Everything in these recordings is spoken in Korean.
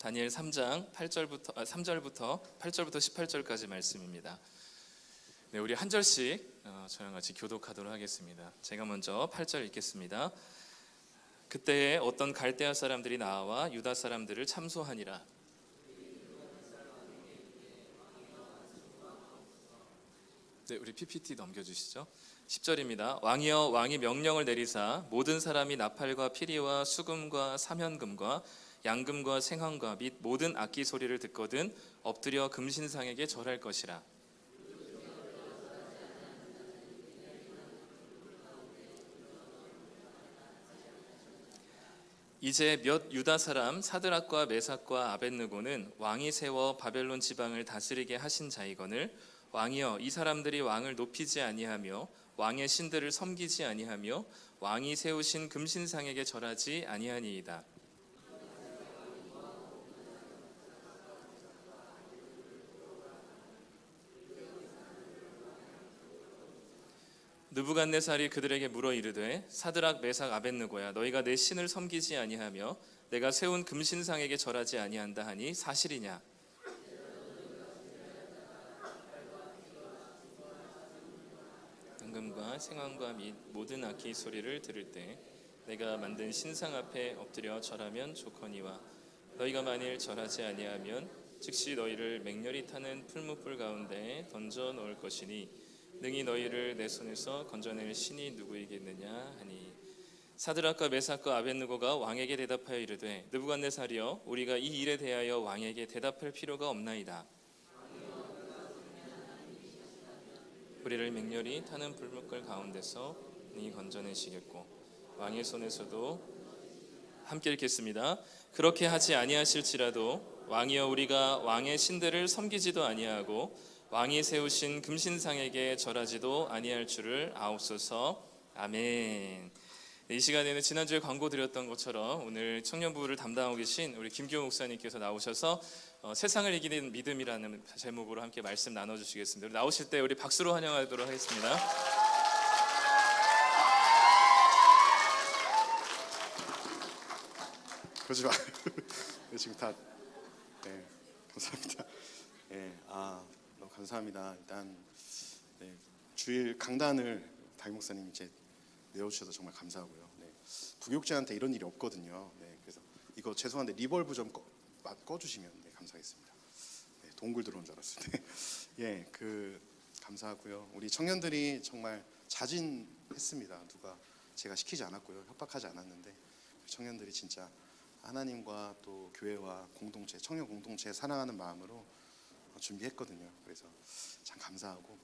다니엘 3장 3절부터 8절부터 18절까지 말씀입니다. 네, 우리 한 절씩 저랑 같이 교독하도록 하겠습니다. 제가 먼저 8절 읽겠습니다. 그때에 어떤 갈대아 사람들이 나와 유다 사람들을 참소하니라. 네, 우리 PPT 넘겨주시죠. 10절입니다. 왕이여, 왕이 명령을 내리사 모든 사람이 나팔과 피리와 수금과 사면금과 양금과 생황과 및 모든 악기 소리를 듣거든 엎드려 금신상에게 절할 것이라. 이제 몇 유다 사람 사드락과 메삭과 아벳느고는 왕이 세워 바벨론 지방을 다스리게 하신 자이거늘 왕이여, 이 사람들이 왕을 높이지 아니하며 왕의 신들을 섬기지 아니하며 왕이 세우신 금신상에게 절하지 아니하니이다. 느부갓네살이 그들에게 물어 이르되 사드락 메삭 아벳느고야, 너희가 내 신을 섬기지 아니하며 내가 세운 금신상에게 절하지 아니한다 하니 사실이냐? 양금과 생황과 및 모든 악기 소리를 들을 때 내가 만든 신상 앞에 엎드려 절하면 좋거니와 너희가 만일 절하지 아니하면 즉시 너희를 맹렬히 타는 풀무불 가운데 던져 넣을 것이니 능히 너희를 내 손에서 건져낼 신이 누구이겠느냐 하니 사드락과 메삭과 아벳느고가 왕에게 대답하여 이르되 느부갓네살이여, 우리가 이 일에 대하여 왕에게 대답할 필요가 없나이다. 우리를 맹렬히 타는 불못불 가운데서 능히 건져내시겠고 왕의 손에서도 함께 읽겠습니다. 그렇게 하지 아니하실지라도 왕이여, 우리가 왕의 신들을 섬기지도 아니하고 왕이 세우신 금신상에게 절하지도 아니할 줄을 아옵소서. 아멘. 이 시간에는 지난주에 광고 드렸던 것처럼 오늘 청년부를 담당하고 계신 우리 김기호 목사님께서 나오셔서 세상을 이기는 믿음이라는 제목으로 함께 말씀 나눠주시겠습니다. 우리 나오실 때 우리 박수로 환영하도록 하겠습니다. 그러지 마. 지금 다. 네, 감사합니다. 네, 너무 감사합니다. 일단 네, 주일 강단을 담임 목사님 이제 내어주셔서 정말 감사하고요. 네, 부교육자한테 이런 일이 없거든요. 네, 그래서 이거 죄송한데 리벌브 좀 꺼주시면 네, 감사하겠습니다. 네, 동굴 들어온 줄 알았어요. 네, 예, 감사하고요. 우리 청년들이 정말 자진했습니다. 누가 제가 시키지 않았고요, 협박하지 않았는데 청년들이 진짜 하나님과 또 교회와 공동체, 청년 공동체 사랑하는 마음으로 준비했거든요. 그래서 참 감사하고,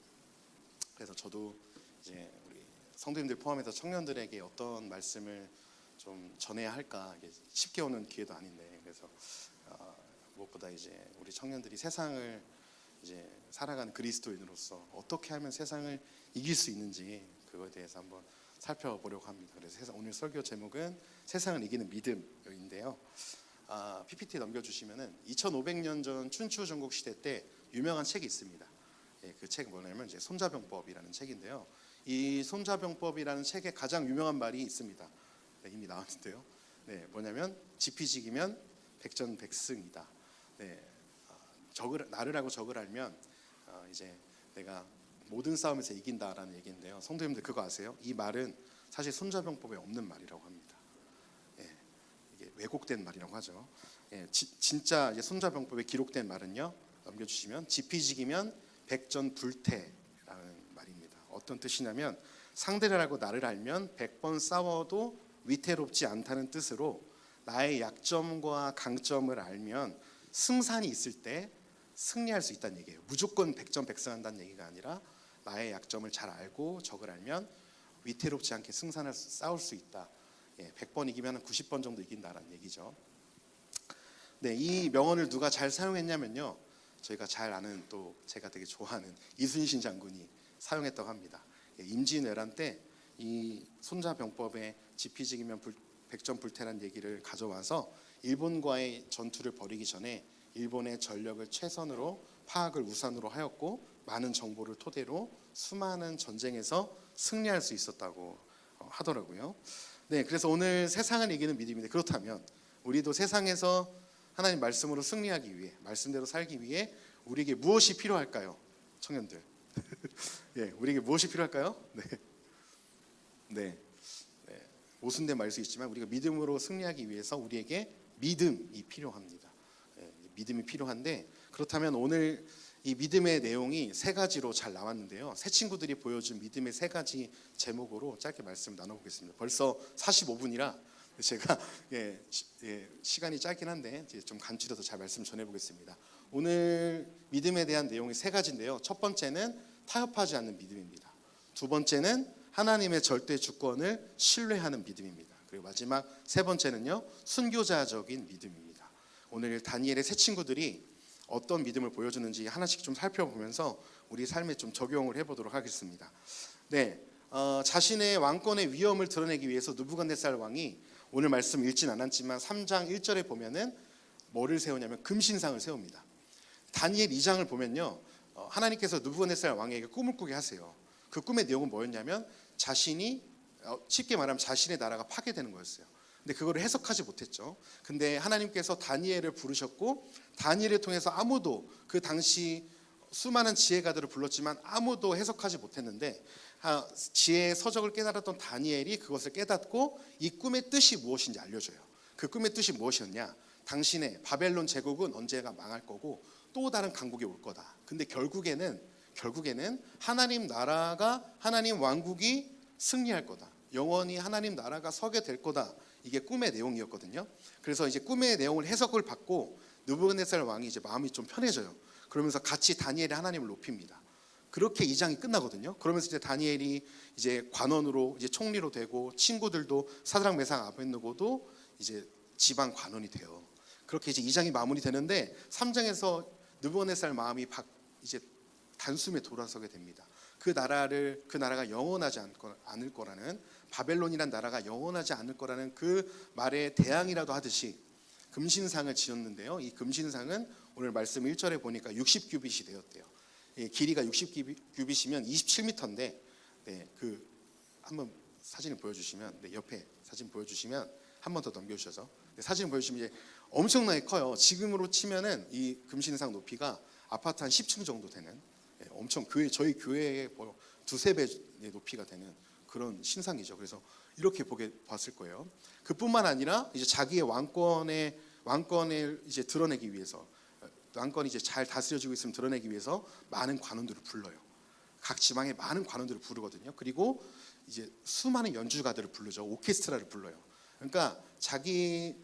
그래서 저도 이제 우리 성도님들 포함해서 청년들에게 어떤 말씀을 좀 전해야 할까, 이게 쉽게 오는 기회도 아닌데, 그래서 무엇보다 이제 우리 청년들이 세상을 이제 살아가는 그리스도인으로서 어떻게 하면 세상을 이길 수 있는지 그거에 대해서 한번 살펴보려고 합니다. 그래서 오늘 설교 제목은 세상을 이기는 믿음인데요. PPT 넘겨주시면은 2500년 전 춘추 전국 시대 때 유명한 책이 있습니다. 예, 그 책은 뭐냐면 이제 손자병법이라는 책인데요. 이 손자병법이라는 책에 가장 유명한 말이 있습니다. 네, 이미 나왔는데요. 네, 뭐냐면 지피지기면 백전백승이다. 네, 나를 알고 적을 알면 이제 내가 모든 싸움에서 이긴다라는 얘기인데요. 성도님들 그거 아세요? 이 말은 사실 손자병법에 없는 말이라고 합니다. 예, 이게 왜곡된 말이라고 하죠. 예, 진짜 이제 손자병법에 기록된 말은요. 넘겨주시면 지피지기면 백전불태라는 말입니다. 어떤 뜻이냐면 상대를 알고 나를 알면 100번 싸워도 위태롭지 않다는 뜻으로 나의 약점과 강점을 알면 승산이 있을 때 승리할 수 있다는 얘기예요. 무조건 백전백승한다는 얘기가 아니라 나의 약점을 잘 알고 적을 알면 위태롭지 않게 싸울 수 있다. 예, 100번 이기면 90번 정도 이긴다라는 얘기죠. 네, 이 명언을 누가 잘 사용했냐면요, 저희가 잘 아는 또 제가 되게 좋아하는 이순신 장군이 사용했다고 합니다. 예, 임진왜란 때 이 손자병법에 지피지기면 백전불태라는 얘기를 가져와서 일본과의 전투를 벌이기 전에 일본의 전력을 최선으로 파악을 우선으로 하였고 많은 정보를 토대로 수많은 전쟁에서 승리할 수 있었다고 하더라고요. 네, 그래서 오늘 세상을 이기는 믿음인데, 그렇다면 우리도 세상에서 하나님 말씀으로 승리하기 위해, 말씀대로 살기 위해 우리에게 무엇이 필요할까요? 청년들. 예, 우리에게 무엇이 필요할까요? 네. 모순된 말일 수 있지만 우리가 믿음으로 승리하기 위해서 우리에게 믿음이 필요합니다. 믿음이 필요한데, 그렇다면 오늘 이 믿음의 내용이 세 가지로 잘 나왔는데요. 새 친구들이 보여준 믿음의 세 가지 제목으로 짧게 말씀 나눠보겠습니다. 벌써 45분이라 제가 시간이 짧긴 한데 이제 좀 간추려서 잘 말씀 전해보겠습니다. 오늘 믿음에 대한 내용이 세 가지인데요. 첫 번째는 타협하지 않는 믿음입니다. 두 번째는 하나님의 절대 주권을 신뢰하는 믿음입니다. 그리고 마지막 세 번째는요, 순교자적인 믿음입니다. 오늘 다니엘의 새 친구들이 어떤 믿음을 보여주는지 하나씩 좀 살펴보면서 우리 삶에 좀 적용을 해보도록 하겠습니다. 자신의 왕권의 위엄을 드러내기 위해서 느부갓네살 왕이, 오늘 말씀 읽진 않았지만 3장 1절에 보면은 뭐를 세우냐면 금신상을 세웁니다. 다니엘 2장을 보면요, 하나님께서 느부갓네살 왕에게 꿈을 꾸게 하세요. 그 꿈의 내용은 뭐였냐면 자신이, 쉽게 말하면 자신의 나라가 파괴되는 거였어요. 근데 그거를 해석하지 못했죠. 근데 하나님께서 다니엘을 부르셨고, 다니엘을 통해서 아무도, 그 당시 수많은 지혜가들을 불렀지만 아무도 해석하지 못했는데 지혜의 서적을 깨달았던 다니엘이 그것을 깨닫고 이 꿈의 뜻이 무엇인지 알려줘요. 그 꿈의 뜻이 무엇이었냐? 당신의 바벨론 제국은 언제가 망할 거고 또 다른 강국이 올 거다. 근데 결국에는 하나님 나라가, 하나님 왕국이 승리할 거다. 영원히 하나님 나라가 서게 될 거다. 이게 꿈의 내용이었거든요. 그래서 이제 꿈의 내용을 해석을 받고 느부갓네살 왕이 이제 마음이 좀 편해져요. 그러면서 같이 다니엘이 하나님을 높입니다. 그렇게 2장이 끝나거든요. 그러면서 이제 다니엘이 이제 관원으로, 이제 총리로 되고, 친구들도 사드락 메삭 아벳느고도 이제 지방 관원이 돼요. 그렇게 이제 2장이 마무리되는데 3장에서 느부갓네살 마음이 이제 단숨에 돌아서게 됩니다. 그 나라가 영원하지 않을 거라는, 바벨론이란 나라가 영원하지 않을 거라는 그 말에 대항이라도 하듯이 금신상을 지었는데요. 이 금신상은 오늘 말씀 1절에 보니까 60규빗이 되었대요. 길이가 60규빗이면 27m인데, 그 한번 사진을 보여주시면, 옆에 사진 보여주시면, 한 번 더 넘겨주셔서 사진 보여주시면 이제 엄청나게 커요. 지금으로 치면은 이 금신상 높이가 아파트 한 10층 정도 되는, 엄청 저희 교회의 두세 배 높이가 되는 그런 신상이죠. 그래서 이렇게 봤을 거예요. 그뿐만 아니라 이제 자기의 왕권을 이제 드러내기 위해서, 왕권이 이제 잘 다스려지고 있으면 드러내기 위해서 많은 관원들을 불러요. 각 지방에 많은 관원들을 부르거든요. 그리고 이제 수많은 연주가들을 부르죠. 오케스트라를 불러요. 그러니까 자기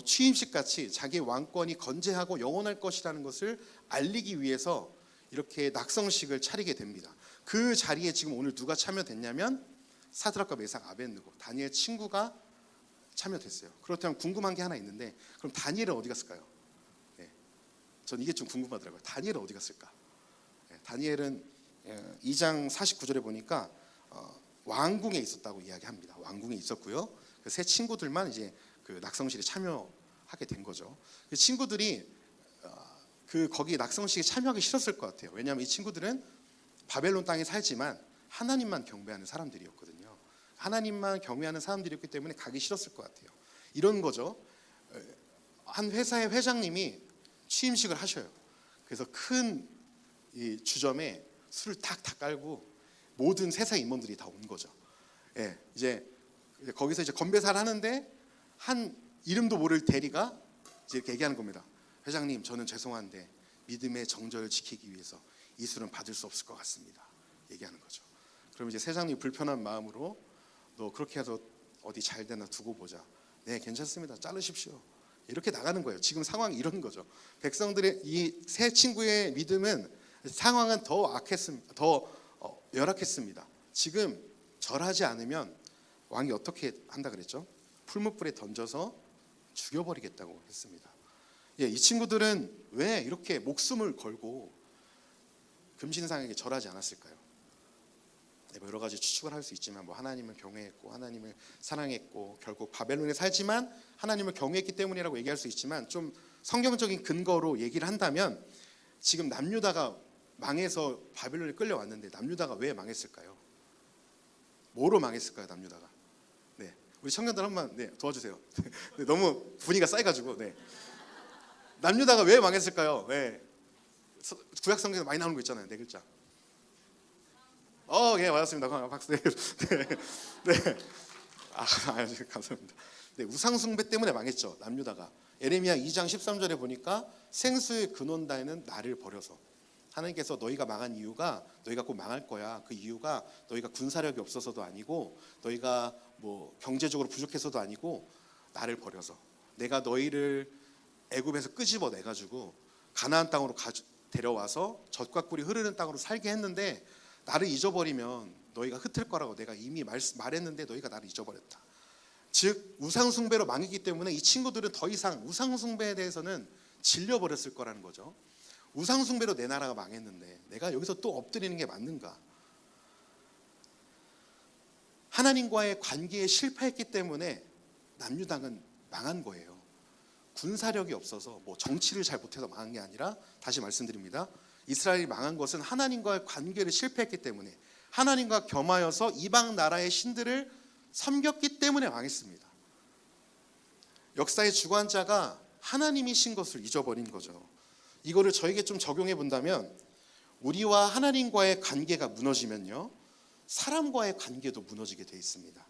취임식 같이 자기 왕권이 건재하고 영원할 것이라는 것을 알리기 위해서 이렇게 낙성식을 차리게 됩니다. 그 자리에 지금 오늘 누가 참여됐냐면 사드락과 메삭 아벳느고, 다니엘 친구가 참여됐어요. 그렇다면 궁금한 게 하나 있는데, 그럼 다니엘은 어디 갔을까요? 전 이게 좀 궁금하더라고요. 다니엘은 어디 갔을까? 다니엘은 2장 49절에 보니까 왕궁에 있었다고 이야기합니다. 왕궁에 있었고요. 그 세 친구들만 이제 그 낙성식에 참여하게 된 거죠. 그 친구들이 거기 낙성식에 참여하기 싫었을 것 같아요. 왜냐하면 이 친구들은 바벨론 땅에 살지만 하나님만 경배하는 사람들이었거든요. 하나님만 경외하는 사람들이었기 때문에 가기 싫었을 것 같아요. 이런 거죠. 한 회사의 회장님이 취임식을 하셔요. 그래서 큰 이 주점에 술을 다 깔고 모든 세사 임원들이 다 온 거죠. 이제 거기서 이제 건배사를 하는데 한 이름도 모를 대리가 이제 이렇게 얘기하는 겁니다. 회장님, 저는 죄송한데 믿음의 정절을 지키기 위해서 이 술은 받을 수 없을 것 같습니다. 얘기하는 거죠. 그럼 이제 세상이 불편한 마음으로, 너 그렇게 해서 어디 잘 되나 두고 보자. 네, 괜찮습니다. 자르십시오. 이렇게 나가는 거예요. 지금 상황이 이런 거죠. 백성들의 이 세 친구의 믿음은, 상황은 더 열악했습니다. 지금 절하지 않으면 왕이 어떻게 한다 그랬죠? 풀무불에 던져서 죽여버리겠다고 했습니다. 이 친구들은 왜 이렇게 목숨을 걸고 금신상에게 절하지 않았을까요? 여러 가지 추측을 할 수 있지만, 하나님을 경외했고 하나님을 사랑했고 결국 바벨론에 살지만 하나님을 경외했기 때문이라고 얘기할 수 있지만, 좀 성경적인 근거로 얘기를 한다면 지금 남유다가 망해서 바벨론에 끌려왔는데 남유다가 왜 망했을까요? 뭐로 망했을까요? 남유다가 우리 청년들 한번 네, 도와주세요. 네, 너무 분위기가 쌓여가지고. 네. 남유다가 왜 망했을까요? 네. 구약 성경에 많이 나오는 거 있잖아요. 네 글자. 예, 맞았습니다. 박수. 네. 네. 감사합니다. 네, 우상 숭배 때문에 망했죠. 남유다가. 예레미야 2장 13절에 보니까 생수의 근원다에는 나를 버려서. 하나님께서 너희가 망한 이유가 너희가 꼭 망할 거야. 그 이유가 너희가 군사력이 없어서도 아니고 너희가 뭐 경제적으로 부족해서도 아니고 나를 버려서. 내가 너희를 애굽에서 끄집어 내 가지고 가나안 땅으로 데려와서 젖과 꿀이 흐르는 땅으로 살게 했는데 나를 잊어버리면 너희가 흩을 거라고 내가 이미 말했는데 너희가 나를 잊어버렸다. 즉 우상 숭배로 망했기 때문에 이 친구들은 더 이상 우상 숭배에 대해서는 질려버렸을 거라는 거죠. 우상 숭배로 내 나라가 망했는데 내가 여기서 또 엎드리는 게 맞는가? 하나님과의 관계에 실패했기 때문에 남유다는 망한 거예요. 군사력이 없어서 뭐 정치를 잘 못해서 망한 게 아니라 다시 말씀드립니다. 이스라엘이 망한 것은 하나님과의 관계를 실패했기 때문에 하나님과 겸하여서 이방 나라의 신들을 섬겼기 때문에 망했습니다. 역사의 주관자가 하나님이신 것을 잊어버린 거죠. 이거를 저에게 좀 적용해 본다면 우리와 하나님과의 관계가 무너지면요 사람과의 관계도 무너지게 돼 있습니다.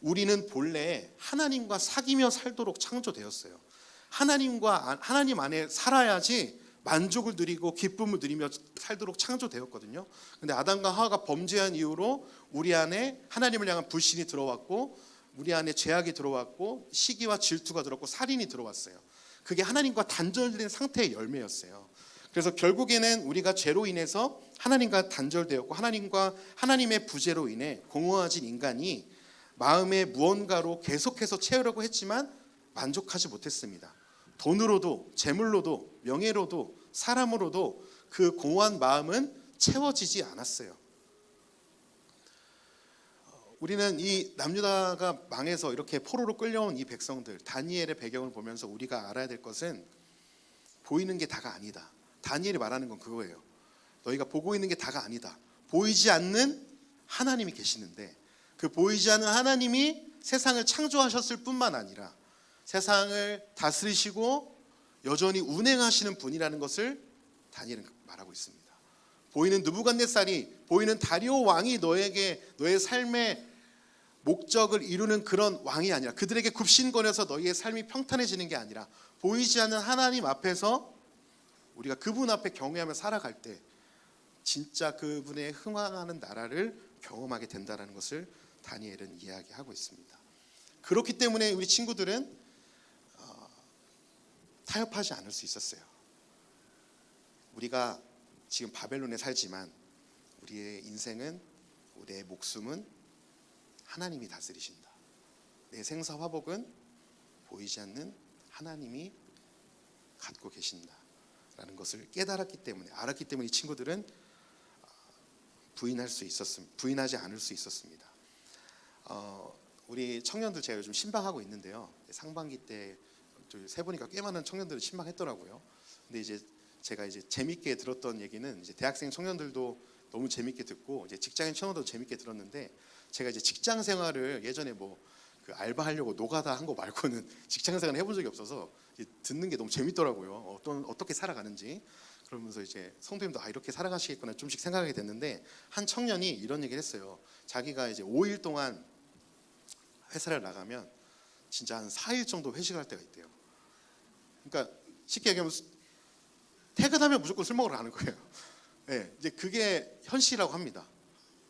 우리는 본래 하나님과 사귀며 살도록 창조되었어요. 하나님 안에 살아야지 만족을 누리고 기쁨을 누리며 살도록 창조되었거든요. 근데 아담과 하와가 범죄한 이후로 우리 안에 하나님을 향한 불신이 들어왔고 우리 안에 죄악이 들어왔고 시기와 질투가 들어왔고 살인이 들어왔어요. 그게 하나님과 단절된 상태의 열매였어요. 그래서 결국에는 우리가 죄로 인해서 하나님과 단절되었고 하나님과 하나님의 부재로 인해 공허해진 인간이 마음의 무언가로 계속해서 채우려고 했지만 만족하지 못했습니다. 돈으로도 재물로도 명예로도 사람으로도 그 공허한 마음은 채워지지 않았어요. 우리는 이 남유다가 망해서 이렇게 포로로 끌려온 이 백성들 다니엘의 배경을 보면서 우리가 알아야 될 것은 보이는 게 다가 아니다. 다니엘이 말하는 건 그거예요. 너희가 보고 있는 게 다가 아니다. 보이지 않는 하나님이 계시는데 그 보이지 않는 하나님이 세상을 창조하셨을 뿐만 아니라 세상을 다스리시고 여전히 운행하시는 분이라는 것을 다니엘은 말하고 있습니다. 보이는 느부갓네살이 보이는 다리오 왕이 너에게 너의 삶의 목적을 이루는 그런 왕이 아니라 그들에게 굽신거려서 너희의 삶이 평탄해지는 게 아니라 보이지 않는 하나님 앞에서 우리가 그분 앞에 경외하며 살아갈 때 진짜 그분의 흥왕하는 나라를 경험하게 된다는 것을 다니엘은 이야기하고 있습니다. 그렇기 때문에 우리 친구들은 타협하지 않을 수 있었어요. 우리가 지금 바벨론에 살지만 우리의 인생은 우리의 목숨은 하나님이 다스리신다. 내 생사 화복은 보이지 않는 하나님이 갖고 계신다라는 것을 깨달았기 때문에 알았기 때문에 이 친구들은 부인하지 않을 수 있었습니다. 우리 청년들 제가 요즘 신방하고 있는데요. 상반기 때 세 보니까 꽤 많은 청년들이 신방했더라고요. 근데 이제 제가 이제 재밌게 들었던 얘기는 이제 대학생 청년들도 너무 재밌게 듣고 이제 직장인 청년도 재밌게 들었는데 제가 이제 직장 생활을 예전에 뭐 그 알바하려고 노가다 한 거 말고는 직장 생활을 해본 적이 없어서 듣는 게 너무 재밌더라고요. 어떻게 살아가는지. 그러면서 이제 성도님도 이렇게 살아가시겠구나 좀씩 생각하게 됐는데 한 청년이 이런 얘기를 했어요. 자기가 이제 5일 동안 회사를 나가면 진짜 한 4일 정도 회식할 때가 있대요. 그러니까 쉽게 얘기하면 퇴근하면 무조건 술 먹으러 가는 거예요. 네, 이제 그게 현실이라고 합니다.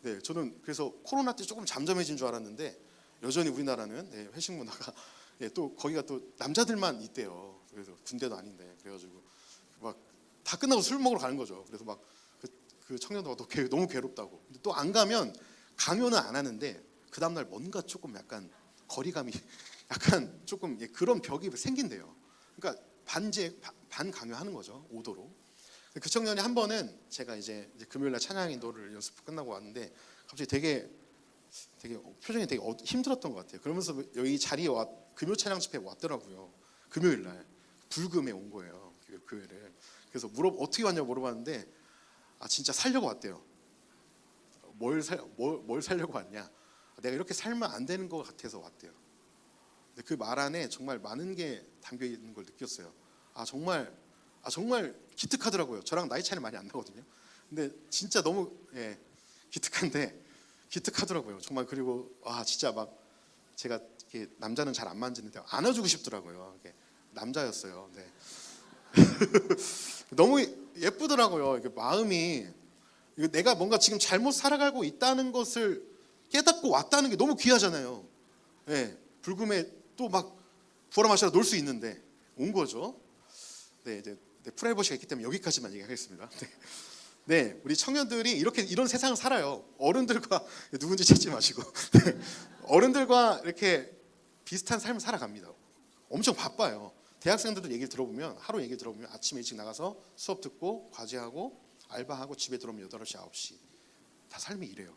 네, 저는 그래서 코로나 때 조금 잠잠해진 줄 알았는데 여전히 우리나라는 네, 회식 문화가 네, 또 거기가 또 남자들만 있대요. 그래서 군대도 아닌데 그래가지고 막 다 끝나고 술 먹으러 가는 거죠. 그래서 막 그 청년도가 너무 괴롭다고. 근데 또 안 가면 강요는 안 하는데 그 다음날 뭔가 조금 약간 거리감이 약간 조금 그런 벽이 생긴대요. 그러니까 반강요하는 거죠. 오도로. 그 청년이 한 번은 제가 이제 금요일날 찬양 인도를 연습 끝나고 왔는데 갑자기 되게 표정이 되게 힘들었던 것 같아요. 그러면서 여기 자리에 금요 찬양 집회에 왔더라고요. 금요일날 불금에 온 거예요. 교회를. 그래서 어떻게 왔냐고 물어봤는데 진짜 살려고 왔대요. 뭘 살려고 왔냐? 내가 이렇게 살면 안 되는 것 같아서 왔대요. 그 말 안에 정말 많은 게 담겨 있는 걸 느꼈어요. 정말 기특하더라고요. 저랑 나이 차이는 많이 안 나거든요. 근데 진짜 너무 기특한데 기특하더라고요. 정말. 그리고 진짜 막 제가 이렇게 남자는 잘 안 만지는데 안아주고 싶더라고요. 이게 남자였어요. 네. 너무 예쁘더라고요. 이게 마음이, 내가 뭔가 지금 잘못 살아가고 있다는 것을 깨닫고 왔다는 게 너무 귀하잖아요. 불금에 또 막 부어라 마셔라 놀 수 있는데 온 거죠. 이제 프라이버시가 있기 때문에 여기까지만 얘기하겠습니다. 우리 청년들이 이런 세상을 살아요. 어른들과 누군지 찾지 마시고 어른들과 이렇게 비슷한 삶을 살아갑니다. 엄청 바빠요. 대학생들도 얘기를 들어보면, 하루 얘기 들어보면 아침에 일찍 나가서 수업 듣고 과제하고 알바하고 집에 들어오면 8시 9시 다 삶이 이래요.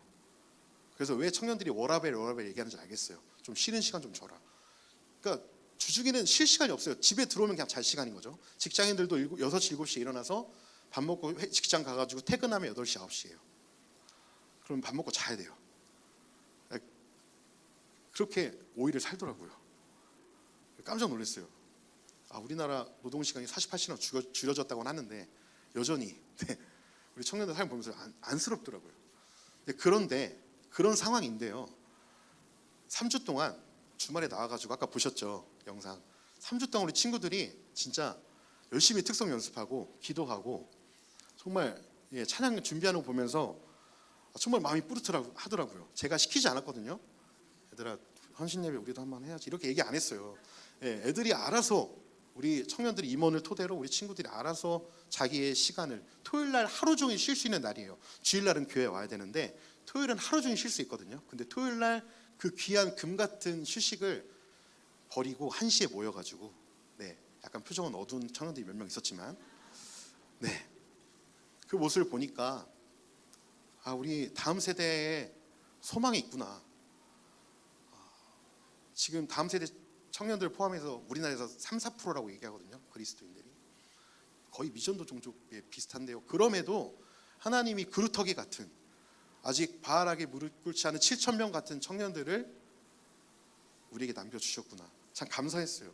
그래서 왜 청년들이 워라벨 얘기하는지 알겠어요. 좀 쉬는 시간 좀 줘라. 그러니까 주중에는 쉴 시간이 없어요. 집에 들어오면 그냥 잘 시간인 거죠. 직장인들도 6시 7시에 일어나서 밥 먹고 직장 가가지고 퇴근하면 8시 9시예요. 그럼 밥 먹고 자야 돼요. 그렇게 5일을 살더라고요. 깜짝 놀랐어요. 우리나라 노동시간이 48시간 줄여졌다고는 하는데 여전히 우리 청년들 삶을 보면서 안쓰럽더라고요. 그런데 그런 상황인데요, 3주 동안 주말에 나와가지고 아까 보셨죠, 영상. 3주 동안 우리 친구들이 진짜 열심히 특성 연습하고 기도하고 정말 찬양 준비하는 거 보면서 정말 마음이 뿌듯하더라고요. 제가 시키지 않았거든요. 얘들아 헌신 예배 우리도 한번 해야지 이렇게 얘기 안 했어요. 애들이 알아서, 우리 청년들이 임원을 토대로 우리 친구들이 알아서 자기의 시간을, 토요일 날 하루 종일 쉴 수 있는 날이에요. 주일 날은 교회 와야 되는데 토요일은 하루 종일 쉴 수 있거든요. 근데 토요일 날 그 귀한 금 같은 휴식을 버리고 1시에 모여가지고, 약간 표정은 어두운 청년들이 몇 명 있었지만, 그 모습을 보니까 우리 다음 세대에 소망이 있구나. 지금 다음 세대 청년들 포함해서 우리나라에서 3-4%라고 얘기하거든요. 그리스도인들이 거의 미전도 종족에 비슷한데요. 그럼에도 하나님이 그루터기 같은, 아직 바알에게 무릎 꿇지 않은 7,000명 같은 청년들을 우리에게 남겨주셨구나. 참 감사했어요.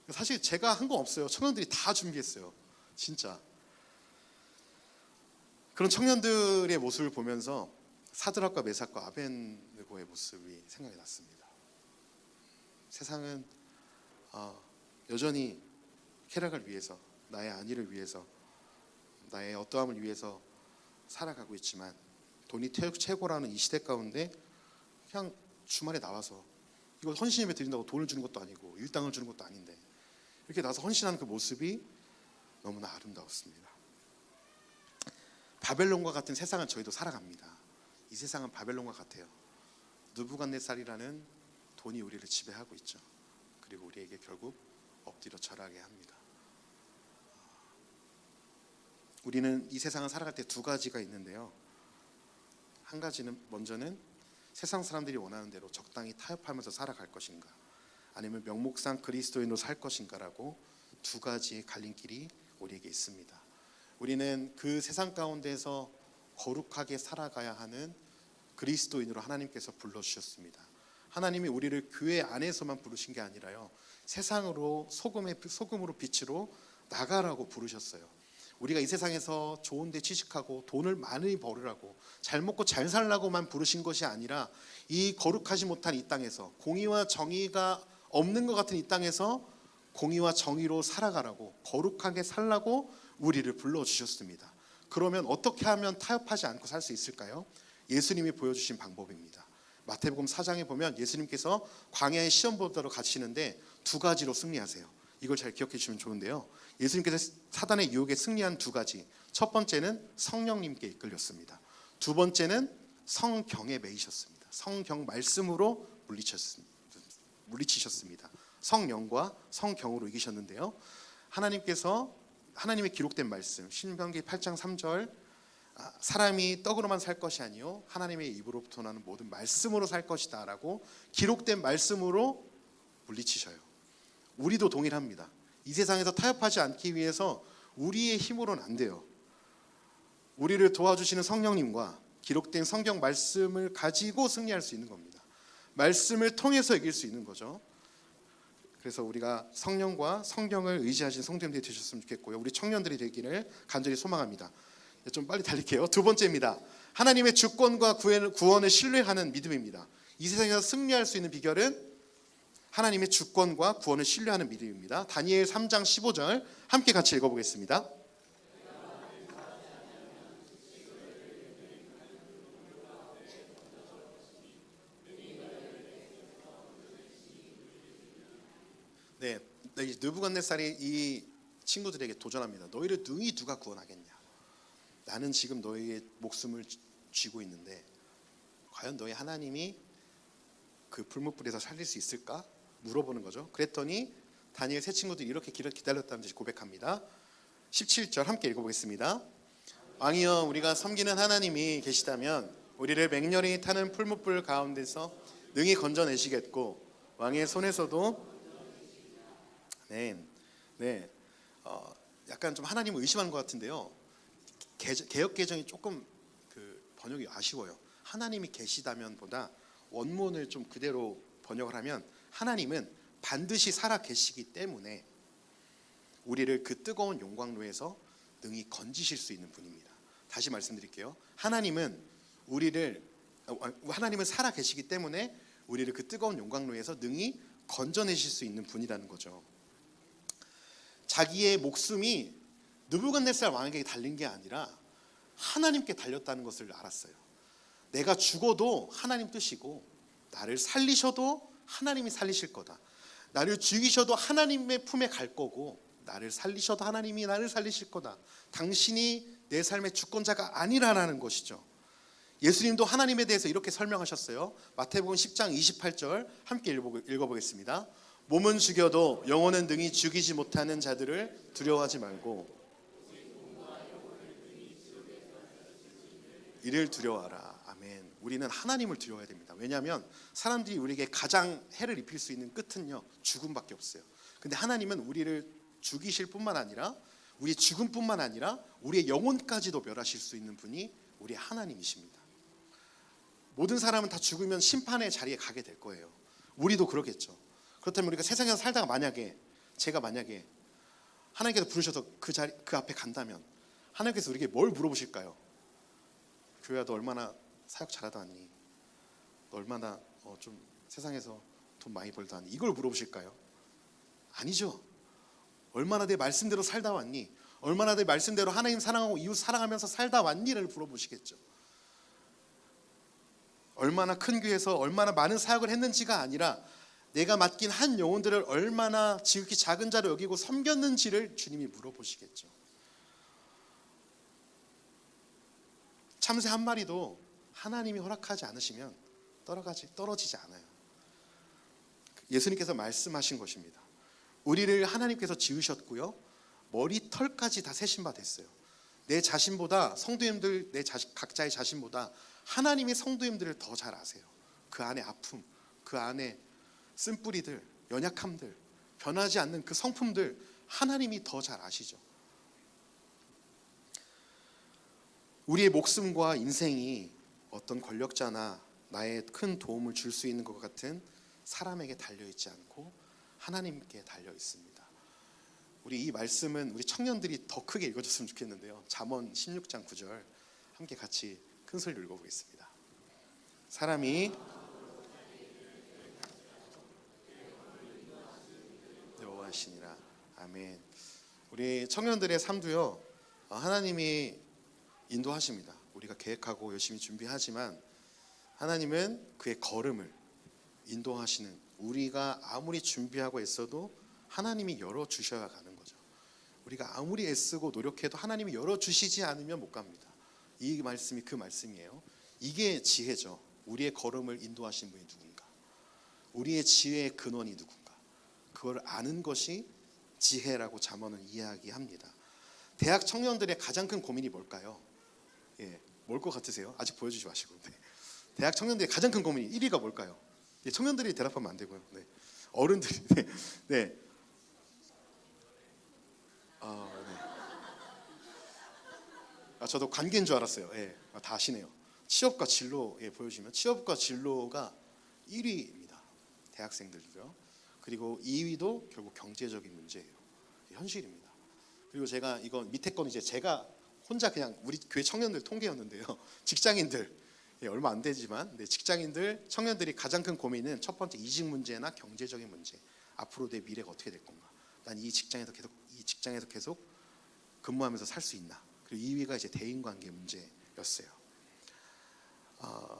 사실 제가 한 거 없어요. 청년들이 다 준비했어요. 진짜. 그런 청년들의 모습을 보면서 사드락과 메삭과 아벤느고의 모습이 생각이 났습니다. 세상은 여전히 쾌락을 위해서, 나의 안위를 위해서, 나의 어떠함을 위해서 살아가고 있지만, 돈이 최고라는 이 시대 가운데 그냥 주말에 나와서, 이거 헌신 예배 드린다고 돈을 주는 것도 아니고 일당을 주는 것도 아닌데 이렇게 나와서 헌신하는 그 모습이 너무나 아름다웠습니다. 바벨론과 같은 세상은 저희도 살아갑니다. 이 세상은 바벨론과 같아요. 느부갓네살이라는 돈이 우리를 지배하고 있죠. 그리고 우리에게 결국 엎드려 절하게 합니다. 우리는 이 세상을 살아갈 때 두 가지가 있는데요. 한 가지는, 먼저는 세상 사람들이 원하는 대로 적당히 타협하면서 살아갈 것인가, 아니면 명목상 그리스도인으로 살 것인가라고 두 가지의 갈림길이 우리에게 있습니다. 우리는 그 세상 가운데서 거룩하게 살아가야 하는 그리스도인으로 하나님께서 불러주셨습니다. 하나님이 우리를 교회 안에서만 부르신 게 아니라요, 세상으로 소금으로 빛으로 나가라고 부르셨어요. 우리가 이 세상에서 좋은 데 취직하고 돈을 많이 벌으라고, 잘 먹고 잘 살라고만 부르신 것이 아니라, 이 거룩하지 못한 이 땅에서, 공의와 정의가 없는 것 같은 이 땅에서 공의와 정의로 살아가라고, 거룩하게 살라고 우리를 불러주셨습니다. 그러면 어떻게 하면 타협하지 않고 살 수 있을까요? 예수님이 보여주신 방법입니다. 마태복음 4장에 보면 예수님께서 광야의 시험보다로 가시는데 두 가지로 승리하세요. 이걸 잘 기억해 주시면 좋은데요, 예수님께서 사단의 유혹에 승리한 두 가지, 첫 번째는 성령님께 이끌렸습니다. 두 번째는 성경에 매이셨습니다. 성경 말씀으로 물리치셨습니다. 성령과 성경으로 이기셨는데요, 하나님께서, 하나님의 기록된 말씀, 신명기 8장 3절, 사람이 떡으로만 살 것이 아니요 하나님의 입으로부터 나는 모든 말씀으로 살 것이다 라고 기록된 말씀으로 물리치셔요. 우리도 동일합니다. 이 세상에서 타협하지 않기 위해서 우리의 힘으로는 안 돼요. 우리를 도와주시는 성령님과 기록된 성경 말씀을 가지고 승리할 수 있는 겁니다. 말씀을 통해서 이길 수 있는 거죠. 그래서 우리가 성령과 성경을 의지하신 성도님들이 되셨으면 좋겠고요. 우리 청년들이 되기를 간절히 소망합니다. 좀 빨리 달릴게요. 두 번째입니다. 하나님의 주권과 구원을 신뢰하는 믿음입니다. 이 세상에서 승리할 수 있는 비결은 하나님의 주권과 구원을 신뢰하는 믿음입니다. 다니엘 3장 15절 함께 같이 읽어보겠습니다. 네, 느부갓네살이 이 친구들에게 도전합니다. 너희를 능히 누가 구원하겠냐? 나는 지금 너희의 목숨을 쥐고 있는데 과연 너희 하나님이 그 불못불에서 살릴 수 있을까? 물어보는 거죠. 그랬더니 다니엘 세 친구들이 이렇게 기다렸다는 듯이 고백합니다. 17절 함께 읽어보겠습니다. 왕이여, 우리가 섬기는 하나님이 계시다면 우리를 맹렬히 타는 풀무불 가운데서 능히 건져내시겠고 왕의 손에서도 약간 좀 하나님을 의심하는 것 같은데요. 개역 개정이 조금 그 번역이 아쉬워요. 하나님이 계시다면보다 원문을 좀 그대로 번역을 하면 하나님은 반드시 살아 계시기 때문에 우리를 그 뜨거운 용광로에서 능히 건지실 수 있는 분입니다. 다시 말씀드릴게요. 하나님은 살아 계시기 때문에 우리를 그 뜨거운 용광로에서 능히 건져내실 수 있는 분이라는 거죠. 자기의 목숨이 느부갓네살 왕에게 달린 게 아니라 하나님께 달렸다는 것을 알았어요. 내가 죽어도 하나님 뜻이고 나를 살리셔도 하나님이 살리실 거다. 나를 죽이셔도 하나님의 품에 갈 거고 나를 살리셔도 하나님이 나를 살리실 거다. 당신이 내 삶의 주권자가 아니라는 것이죠. 예수님도 하나님에 대해서 이렇게 설명하셨어요. 마태복음 10장 28절 함께 읽어보겠습니다. 몸은 죽여도 영혼은 능히 죽이지 못하는 자들을 두려워하지 말고 이를 두려워하라. 아멘. 우리는 하나님을 두려워해야 됩니다. 왜냐하면 사람들이 우리에게 가장 해를 입힐 수 있는 끝은요, 죽음밖에 없어요. 근데 하나님은 우리를 죽이실 뿐만 아니라 우리 죽음뿐만 아니라 우리의 영혼까지도 멸하실 수 있는 분이 우리 하나님이십니다. 모든 사람은 다 죽으면 심판의 자리에 가게 될 거예요. 우리도 그러겠죠. 그렇다면 우리가 세상에서 살다가 제가 만약에 하나님께서 부르셔서 그 앞에 간다면 하나님께서 우리에게 뭘 물어보실까요? 교회야, 너 얼마나 사역 잘하다 왔니? 너 얼마나 좀 세상에서 돈 많이 벌다 왔니? 이걸 물어보실까요? 아니죠. 얼마나 내 말씀대로 살다 왔니? 얼마나 내 말씀대로 하나님 사랑하고 이웃 사랑하면서 살다 왔니를 물어보시겠죠. 얼마나 큰 교회에서 얼마나 많은 사역을 했는지가 아니라 내가 맡긴 한 영혼들을 얼마나 지극히 작은 자로 여기고 섬겼는지를 주님이 물어보시겠죠. 참새 한 마리도 하나님이 허락하지 않으시면 떨어지지 않아요. 예수님께서 말씀하신 것입니다. 우리를 하나님께서 지으셨고요, 머리털까지 다 세신 바 됐어요. 내 자신보다 성도님들, 각자의 자신보다 하나님이 성도님들을 더 잘 아세요. 그 안에 아픔, 그 안에 쓴뿌리들, 연약함들, 변하지 않는 그 성품들 하나님이 더 잘 아시죠. 우리의 목숨과 인생이 어떤 권력자나 나의 큰 도움을 줄 수 있는 것 같은 사람에게 달려있지 않고 하나님께 달려 있습니다. 우리 이 말씀은 우리 청년들이 더 크게 읽어줬으면 좋겠는데요. 잠언 16장 9절 함께 같이 큰 소리로 읽어보겠습니다. 사람이 여호와시니라. 아멘. 우리 청년들의 삶도요, 하나님이 인도하십니다. 우리가 계획하고 열심히 준비하지만 하나님은 그의 걸음을 인도하시는, 우리가 아무리 준비하고 애써도 하나님이 열어주셔야 가는 거죠. 우리가 아무리 애쓰고 노력해도 하나님이 열어주시지 않으면 못 갑니다. 이 말씀이 그 말씀이에요. 이게 지혜죠. 우리의 걸음을 인도하신 분이 누군가, 우리의 지혜의 근원이 누군가, 그걸 아는 것이 지혜라고 잠언은 이야기합니다. 대학 청년들의 가장 큰 고민이 뭘까요? 뭘 것 같으세요? 아직 보여주지 마시고. 대학 청년들의 가장 큰 고민이 1위가 뭘까요? 청년들이 대답하면 안 되고요. 어른들이. 저도 관계인 줄 알았어요. 다 아시네요. 취업과 진로 보여주시면 취업과 진로가 1위입니다. 대학생들도요. 그리고 2위도 결국 경제적인 문제예요. 현실입니다. 그리고 제가 이거 밑에 건 이제 제가 혼자 그냥 우리 교회 청년들 통계였는데요. 직장인들 얼마 안 되지만 직장인들 청년들이 가장 큰 고민은 첫 번째 이직 문제나 경제적인 문제. 앞으로 내 미래가 어떻게 될 건가? 난 이 직장에서 계속 근무하면서 살 수 있나? 그리고 2위가 이제 대인 관계 문제였어요.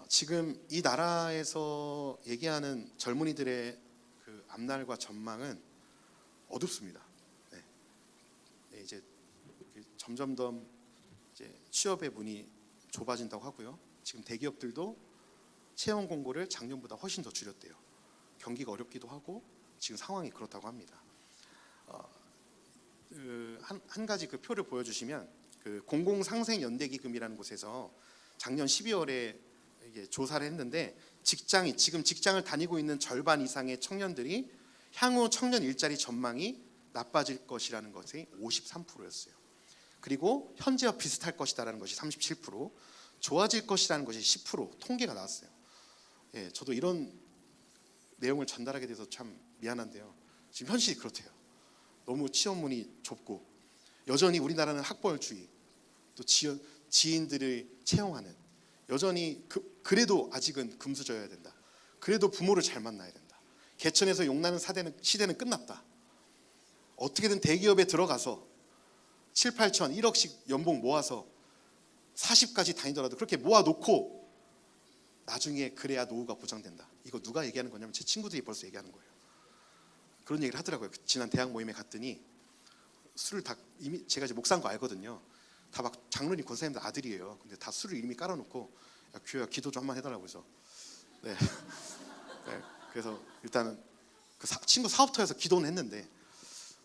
지금 이 나라에서 얘기하는 젊은이들의 그 앞날과 전망은 어둡습니다. 이제 점점 더 이제 취업의 문이 좁아진다고 하고요. 지금 대기업들도 채용 공고를 작년보다 훨씬 더 줄였대요. 경기가 어렵기도 하고 지금 상황이 그렇다고 합니다. 한 가지 그 표를 보여주시면 그 공공상생연대기금이라는 곳에서 작년 12월에 이게 조사를 했는데 지금 직장을 다니고 있는 절반 이상의 청년들이 향후 청년 일자리 전망이 나빠질 것이라는 것이 53%였어요. 그리고 현재와 비슷할 것이다라는 것이 37%, 좋아질 것이라는 것이 10% 통계가 나왔어요. 저도 이런 내용을 전달하게 돼서 참 미안한데요. 지금 현실이 그렇대요. 너무 취업문이 좁고 여전히 우리나라는 학벌주의, 또 지인들을 채용하는 여전히 그래도 아직은 금수저여야 된다. 그래도 부모를 잘 만나야 된다. 개천에서 용나는 시대는 끝났다. 어떻게든 대기업에 들어가서 7, 8천, 1억씩 연봉 모아서 40까지 다니더라도 그렇게 모아놓고 나중에 그래야 노후가 보장된다. 이거 누가 얘기하는 거냐면 제 친구들이 벌써 얘기하는 거예요. 그런 얘기를 하더라고요. 지난 대학 모임에 갔더니 술을 다 이미 제가 이제 목사인 거 알거든요. 다 막 장로님 권사님들 아들이에요. 근데 다 술을 이미 깔아놓고 야 규야 기도 좀 한번 해달라고 해서 네. 그래서 일단은 그 친구 사업터에서 기도는 했는데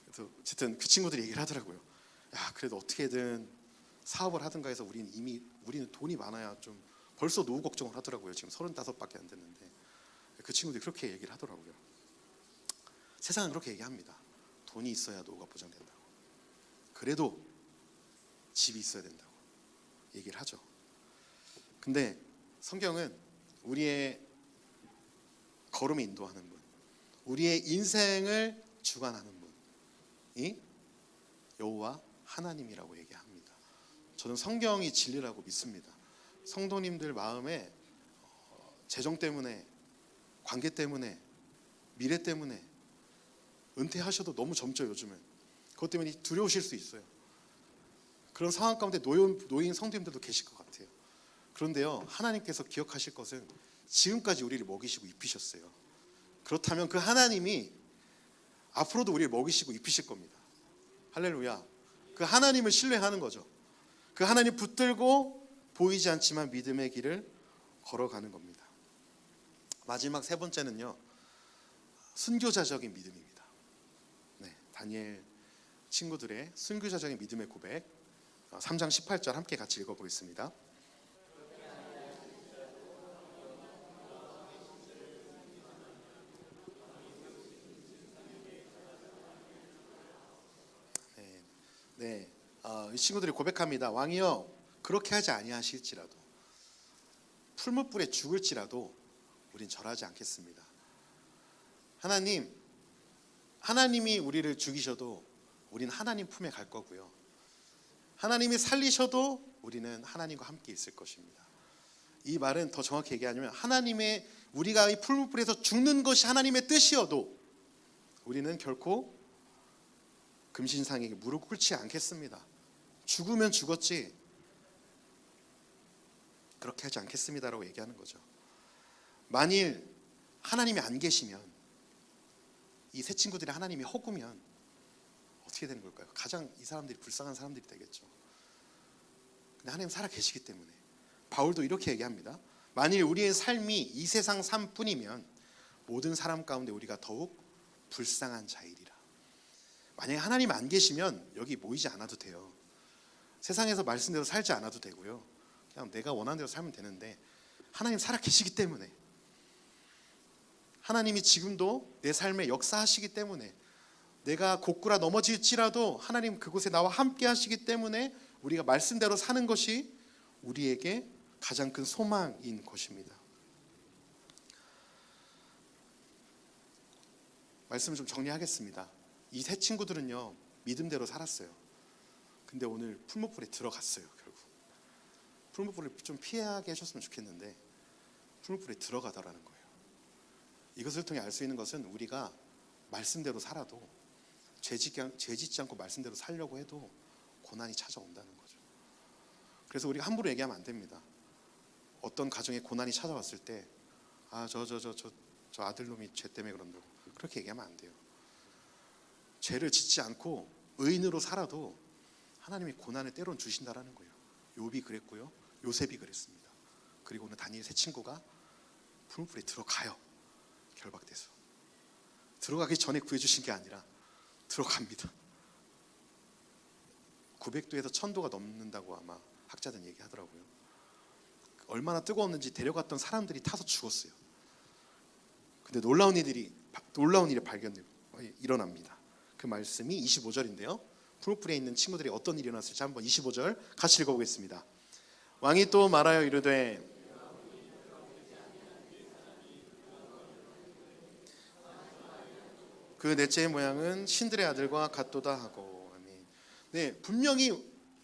그래서 어쨌든 그 친구들이 얘기를 하더라고요. 야 그래도 어떻게든 사업을 하든가 해서 우리는 돈이 많아야 좀 벌써 노후 걱정을 하더라고요. 지금 35밖에 안 됐는데 그 친구들이 그렇게 얘기를 하더라고요. 세상은 그렇게 얘기합니다. 돈이 있어야 노후가 보장된다고. 그래도 집이 있어야 된다고 얘기를 하죠. 근데 성경은 우리의 걸음을 인도하는 분, 우리의 인생을 주관하는 분이 여호와 하나님이라고 얘기합니다. 저는 성경이 진리라고 믿습니다. 성도님들 마음에 재정 때문에, 관계 때문에, 미래 때문에 은퇴하셔도 너무 젊죠. 요즘은 그것 때문에 두려우실 수 있어요. 그런 상황 가운데 노인 성도님들도 계실 것 같아요. 그런데요, 하나님께서 기억하실 것은 지금까지 우리를 먹이시고 입히셨어요. 그렇다면 그 하나님이 앞으로도 우리를 먹이시고 입히실 겁니다. 할렐루야. 그 하나님을 신뢰하는 거죠. 그 하나님 붙들고 보이지 않지만 믿음의 길을 걸어가는 겁니다. 마지막 세 번째는요, 순교자적인 믿음입니다. 다니엘 친구들의 순교자적인 믿음의 고백, 3장 18절 함께 같이 읽어보겠습니다. 이 친구들이 고백합니다. 왕이여, 그렇게 하지 아니하실지라도 풀무불에 죽을지라도 우린 절하지 않겠습니다. 하나님이 우리를 죽이셔도 우린 하나님 품에 갈 거고요. 하나님이 살리셔도 우리는 하나님과 함께 있을 것입니다. 이 말은 더 정확히 얘기하면 우리가 이 풀무불에서 죽는 것이 하나님의 뜻이어도 우리는 결코 금신상에게 무릎 꿇지 않겠습니다. 죽으면 죽었지 그렇게 하지 않겠습니다라고 얘기하는 거죠. 만일 하나님이 안 계시면, 이 세 친구들이 하나님이 허구면 어떻게 되는 걸까요? 가장 이 사람들이 불쌍한 사람들이 되겠죠. 근데 하나님 살아 계시기 때문에 바울도 이렇게 얘기합니다. 만일 우리의 삶이 이 세상 삶뿐이면 모든 사람 가운데 우리가 더욱 불쌍한 자이리라. 만약에 하나님 안 계시면 여기 모이지 않아도 돼요. 세상에서 말씀대로 살지 않아도 되고요. 그냥 내가 원하는 대로 살면 되는데 하나님 살아 계시기 때문에, 하나님이 지금도 내 삶에 역사하시기 때문에, 내가 고꾸라 넘어질지라도 하나님 그곳에 나와 함께 하시기 때문에 우리가 말씀대로 사는 것이 우리에게 가장 큰 소망인 것입니다. 말씀을 좀 정리하겠습니다. 이 세 친구들은요, 믿음대로 살았어요. 근데 오늘 풀무불에 들어갔어요. 결국 풀무불을 좀 피하게 해줬으면 좋겠는데 풀무불에 들어가더라는 거예요. 이것을 통해 알 수 있는 것은 우리가 말씀대로 살아도 죄 짓지 않고 말씀대로 살려고 해도 고난이 찾아온다는 거죠. 그래서 우리가 함부로 얘기하면 안 됩니다. 어떤 가정에 고난이 찾아왔을 때 저 아들놈이 죄 때문에 그런다고 그렇게 얘기하면 안 돼요. 죄를 짓지 않고 의인으로 살아도 하나님이 고난을 때론 주신다라는 거예요. 욥이 그랬고요, 요셉이 그랬습니다. 그리고 오늘 다니엘 세 친구가 풀무불에 들어가요. 결박돼서 들어가기 전에 구해주신 게 아니라 들어갑니다. 900도에서 1000도가 넘는다고 아마 학자들은 얘기하더라고요. 얼마나 뜨거웠는지 데려갔던 사람들이 타서 죽었어요. 근데 놀라운 일이 일어납니다. 그 말씀이 25절인데요. 풀무불에 있는 친구들이 어떤 일이 일어났을지 한번 25절 같이 읽어보겠습니다. 왕이 또 말하여 이르되 그 넷째의 모양은 신들의 아들과 같도다 하고. 아멘. 네, 분명히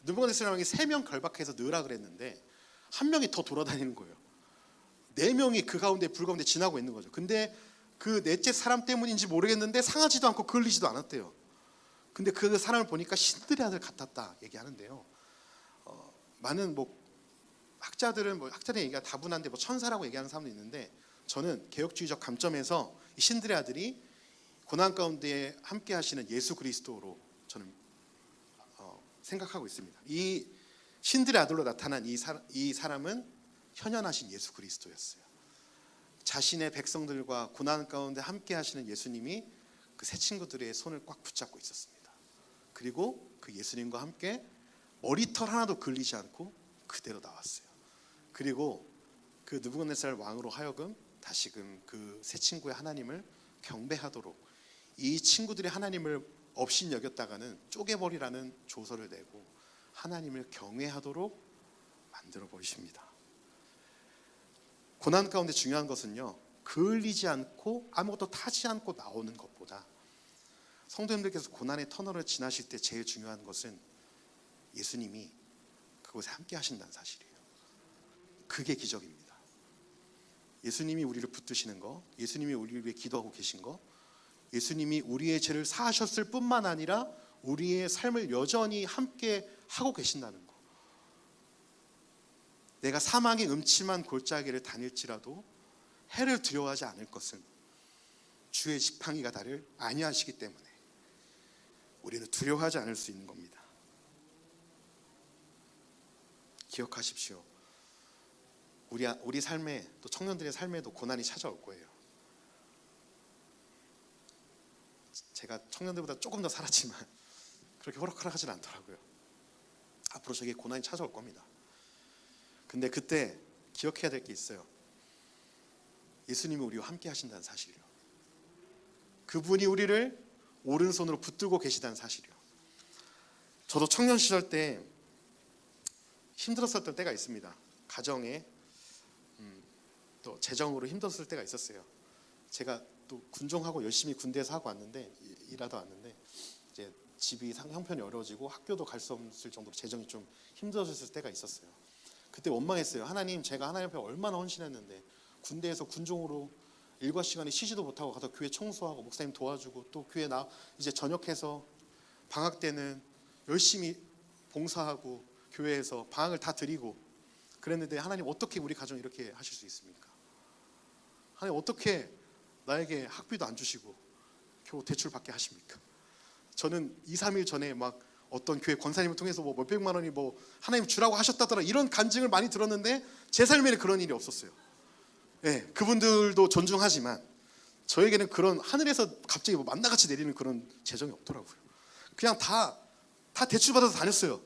느부갓네살 왕이 3명 결박해서 넣으라 그랬는데 한 명이 더 돌아다니는 거예요. 4명이 그 가운데 불 가운데 지나고 있는 거죠. 근데 그 넷째 사람 때문인지 모르겠는데 상하지도 않고 걸리지도 않았대요. 근데 그 사람을 보니까 신들의 아들 같았다 얘기하는데요. 많은 학자들의 얘기가 다분한데 천사라고 얘기하는 사람도 있는데 저는 개혁주의적 관점에서 이 신들의 아들이 고난 가운데 함께 하시는 예수 그리스도로 저는 생각하고 있습니다. 이 신들의 아들로 나타난 이 사람은 현현하신 예수 그리스도였어요. 자신의 백성들과 고난 가운데 함께 하시는 예수님이 그 세 친구들의 손을 꽉 붙잡고 있었습니다. 그리고 그 예수님과 함께 머리털 하나도 걸리지 않고 그대로 나왔어요. 그리고 그 느부갓네살 왕으로 하여금 다시금 그 세 친구의 하나님을 경배하도록, 이 친구들이 하나님을 업신 여겼다가는 쪼개버리라는 조서를 내고 하나님을 경외하도록 만들어 버리십니다. 고난 가운데 중요한 것은요, 그을리지 않고 아무것도 타지 않고 나오는 것보다 성도님들께서 고난의 터널을 지나실 때 제일 중요한 것은 예수님이 그곳에 함께 하신다는 사실이에요. 그게 기적입니다. 예수님이 우리를 붙드시는 거, 예수님이 우리를 위해 기도하고 계신 거, 예수님이 우리의 죄를 사하셨을 뿐만 아니라 우리의 삶을 여전히 함께 하고 계신다는 거. 내가 사망의 음침한 골짜기를 다닐지라도 해를 두려워하지 않을 것은 주의 지팡이가 나를 안위하시기 때문에 우리는 두려워하지 않을 수 있는 겁니다. 기억하십시오. 우리 삶에, 또 청년들의 삶에도 고난이 찾아올 거예요. 제가 청년들보다 조금 더 살았지만 그렇게 호락호락하진 않더라고요. 앞으로 저에게 고난이 찾아올 겁니다. 근데 그때 기억해야 될 게 있어요. 예수님이 우리와 함께 하신다는 사실이요. 그분이 우리를 오른손으로 붙들고 계시다는 사실이요. 저도 청년 시절 때 힘들었었던 때가 있습니다. 가정에 또 재정으로 힘들었을 때가 있었어요. 제가 또 군종하고 열심히 군대에서 하고 왔는데, 일하다 왔는데 이제 집이 형편이 어려워지고 학교도 갈 수 없을 정도로 재정이 좀 힘들어졌을 때가 있었어요. 그때 원망했어요. 하나님, 제가 하나님 앞에 얼마나 헌신했는데 군대에서 군종으로 일과 시간에 쉬지도 못하고 가서 교회 청소하고 목사님 도와주고 또 교회 이제 전역해서 방학 때는 열심히 봉사하고 교회에서 방학을 다 드리고 그랬는데 하나님, 어떻게 우리 가정 이렇게 하실 수 있습니까? 하나님, 어떻게 나에게 학비도 안 주시고 겨우 대출 받게 하십니까? 저는 2, 3일 전에 막 어떤 교회 권사님을 통해서 뭐 몇백만 원이 뭐 하나님 주라고 하셨다더라, 이런 간증을 많이 들었는데 제 삶에는 그런 일이 없었어요. 네, 그분들도 존중하지만 저에게는 그런 하늘에서 갑자기 뭐 만나같이 내리는 그런 재정이 없더라고요. 그냥 다 대출 받아서 다녔어요.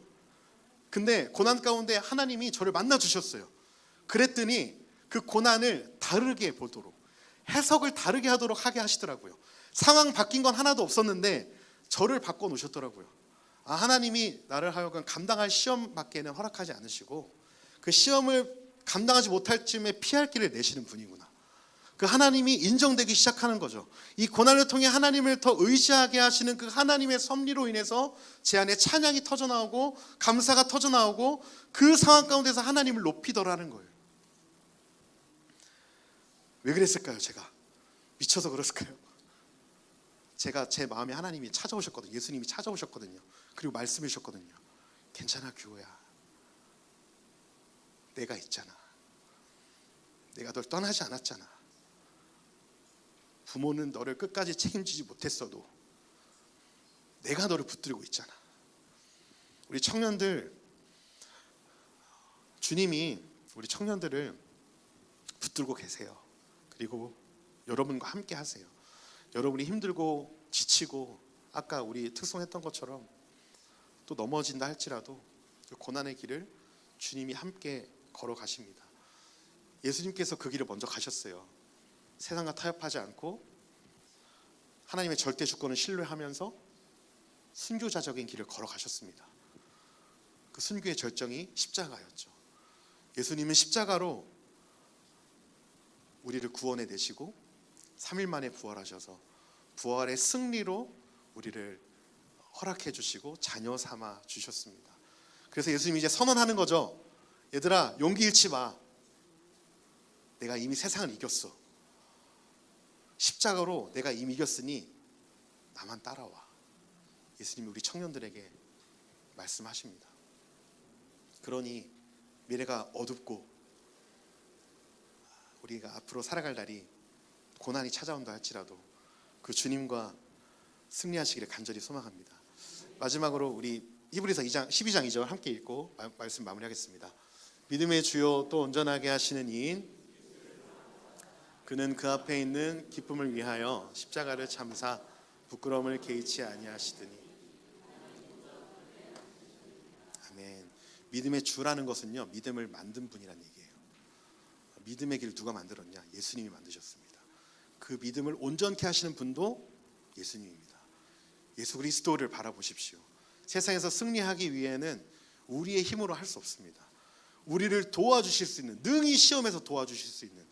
근데 고난 가운데 하나님이 저를 만나 주셨어요. 그랬더니 그 고난을 다르게 보도록, 해석을 다르게 하도록 하게 하시더라고요. 상황 바뀐 건 하나도 없었는데 저를 바꿔 놓으셨더라고요. 하나님이 나를 하여금 감당할 시험밖에는 허락하지 않으시고 그 시험을 감당하지 못할 쯤에 피할 길을 내시는 분이구나. 그 하나님이 인정되기 시작하는 거죠. 이 고난을 통해 하나님을 더 의지하게 하시는 그 하나님의 섭리로 인해서 제 안에 찬양이 터져나오고 감사가 터져나오고 그 상황 가운데서 하나님을 높이더라는 거예요. 왜 그랬을까요? 제가 미쳐서 그랬을까요? 제가 제 마음에 하나님이 찾아오셨거든요. 예수님이 찾아오셨거든요. 그리고 말씀해 주셨거든요. 괜찮아 규호야, 내가 있잖아. 내가 널 떠나지 않았잖아. 부모는 너를 끝까지 책임지지 못했어도 내가 너를 붙들고 있잖아. 우리 청년들, 주님이 우리 청년들을 붙들고 계세요. 그리고 여러분과 함께 하세요. 여러분이 힘들고 지치고 아까 우리 특송했던 것처럼 또 넘어진다 할지라도 그 고난의 길을 주님이 함께 걸어가십니다. 예수님께서 그 길을 먼저 가셨어요. 세상과 타협하지 않고 하나님의 절대 주권을 신뢰하면서 순교자적인 길을 걸어가셨습니다. 그 순교의 절정이 십자가였죠. 예수님은 십자가로 우리를 구원해 내시고 3일 만에 부활하셔서 부활의 승리로 우리를 허락해 주시고 자녀 삼아 주셨습니다. 그래서 예수님이 이제 선언하는 거죠. 얘들아, 용기 잃지 마. 내가 이미 세상을 이겼어. 십자가로 내가 이미 이겼으니 나만 따라와. 예수님이 우리 청년들에게 말씀하십니다. 그러니 미래가 어둡고 우리가 앞으로 살아갈 날이 고난이 찾아온다 할지라도 그 주님과 승리하시기를 간절히 소망합니다. 마지막으로 우리 히브리서 2장 12장 2절 함께 읽고 말씀 마무리하겠습니다. 믿음의 주요 또 온전하게 하시는 이인 그는 그 앞에 있는 기쁨을 위하여 십자가를 참사 부끄러움을 개의치 아니하시더니. 아멘. 믿음의 주라는 것은요, 믿음을 만든 분이란 얘기예요. 믿음의 길을 누가 만들었냐? 예수님이 만드셨습니다. 그 믿음을 온전케 하시는 분도 예수님입니다. 예수 그리스도를 바라보십시오. 세상에서 승리하기 위해는 우리의 힘으로 할 수 없습니다. 우리를 도와주실 수 있는, 능히 시험에서 도와주실 수 있는,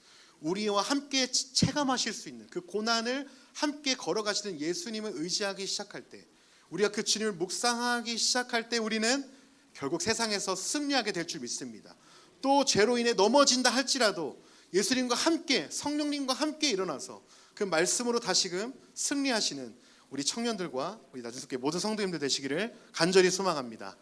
우리와 함께 체감하실 수 있는 그 고난을 함께 걸어가시는 예수님을 의지하기 시작할 때, 우리가 그 주님을 묵상하기 시작할 때 우리는 결국 세상에서 승리하게 될 줄 믿습니다. 또 죄로 인해 넘어진다 할지라도 예수님과 함께, 성령님과 함께 일어나서 그 말씀으로 다시금 승리하시는 우리 청년들과 우리 나중에 모든 성도님들 되시기를 간절히 소망합니다.